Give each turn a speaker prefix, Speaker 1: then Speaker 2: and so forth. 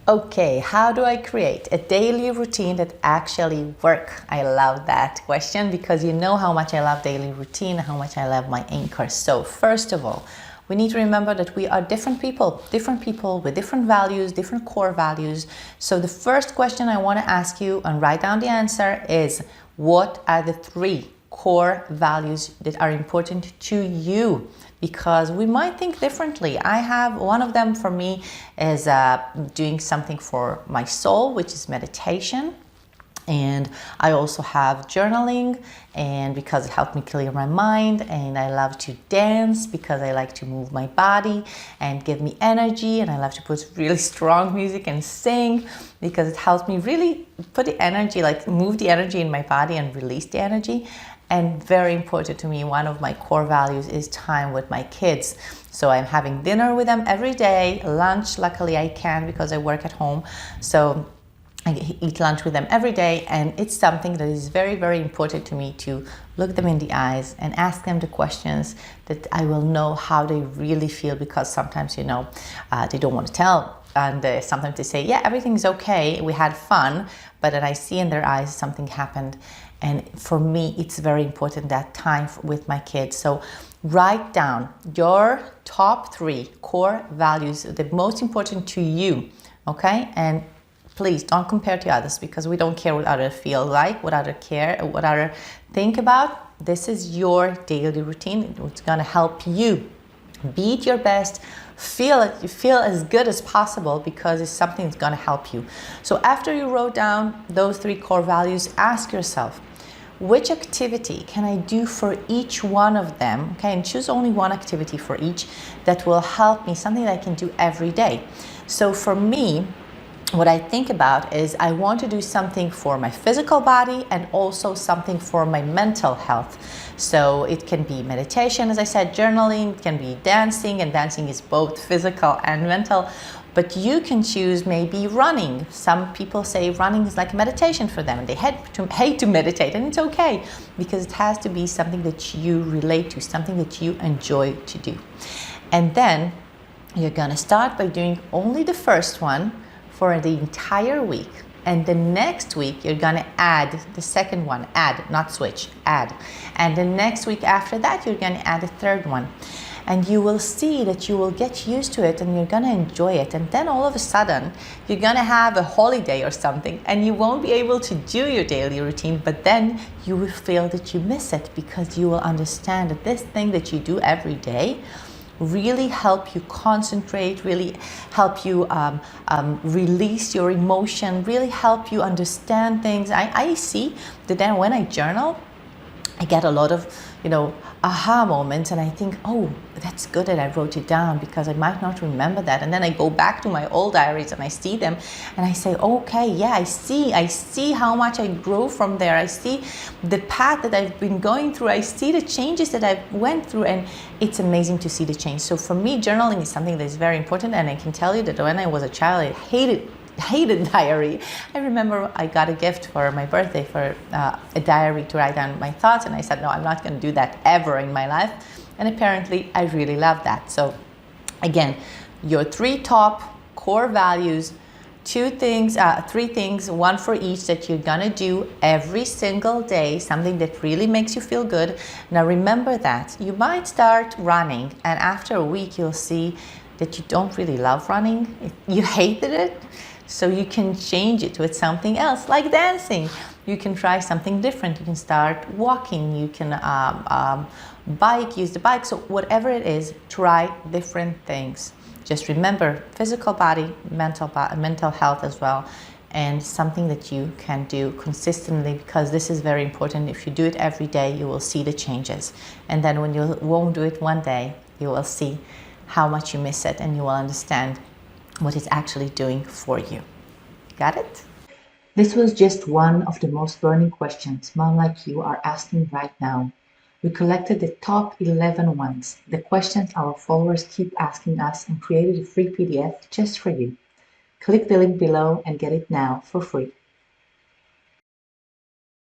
Speaker 1: Okay, how do I create a daily routine that actually work? I love that question because you know how much I love daily routine, how much I love my anchor. So first of all, we need to remember that we are different people with different values, different core values. So the first question I want to ask you and write down the answer is, what are the 3 core values that are important to you? Because we might think differently. I have one of them for me is doing something for my soul, which is meditation. And I also have journaling, and because it helped me clear my mind. And I love to dance because I like to move my body and give me energy. And I love to put really strong music and sing because it helps me really put the energy, like move the energy in my body and release the energy. And very important to me, one of my core values is time with my kids. So I'm having dinner with them every day, lunch, luckily I can because I work at home. So I eat lunch with them every day, and it's something that is very, very important to me to look them in the eyes and ask them the questions that I will know how they really feel, because sometimes, they don't want to tell. And sometimes they say, yeah, everything's okay, we had fun, but then I see in their eyes something happened. And for me, it's very important, that time with my kids. So write down your top 3 core values, the most important to you, okay? And please don't compare to others, because we don't care what others feel like, what others care, what others think about. This is your daily routine. It's gonna help you be at your best, feel as good as possible, because it's something that's gonna help you. So after you wrote down those 3 core values, ask yourself, which activity can I do for each one of them? Okay, and choose only one activity for each that will help me, something that I can do every day. So for me, what I think about is I want to do something for my physical body and also something for my mental health. So it can be meditation, as I said, journaling, it can be dancing, and dancing is both physical and mental. But you can choose maybe running. Some people say running is like meditation for them, and they hate to meditate, and it's okay, because it has to be something that you relate to, something that you enjoy to do. And then you're gonna start by doing only the first one for the entire week. And the next week, you're gonna add the second one, not switch, add. And the next week after that, you're gonna add a third one. And you will see that you will get used to it, and you're gonna enjoy it. And then all of a sudden, you're gonna have a holiday or something, and you won't be able to do your daily routine, but then you will feel that you miss it, because you will understand that this thing that you do every day really help you concentrate, really help you release your emotion, really help you understand things. I see that then when I journal, I get a lot of, aha moments, and I think, oh, that's good that I wrote it down, because I might not remember that. And then I go back to my old diaries and I see them, and I say, okay, yeah, I see how much I grow from there. I see the path that I've been going through. I see the changes that I went through, and it's amazing to see the change. So for me, journaling is something that is very important, and I can tell you that when I was a child, I hated diary. I remember I got a gift for my birthday for a diary to write down my thoughts, and I said, no, I'm not going to do that ever in my life. And apparently I really love that. So again, your 3 top core values, 3 things, one for each that you're gonna do every single day, something that really makes you feel good. Now remember that you might start running, and after a week you'll see that you don't really love running, you hated it. So you can change it with something else, like dancing. You can try something different. You can start walking. You can use the bike. So whatever it is, try different things. Just remember, physical body, mental health as well, and something that you can do consistently, because this is very important. If you do it every day, you will see the changes. And then when you won't do it one day, you will see how much you miss it, and you will understand what it's actually doing for you. Got it? This was just one of the most burning questions mom like you are asking right now. We collected the top 11 ones, the questions our followers keep asking us, and created a free PDF just for you. Click the link below and get it now for free.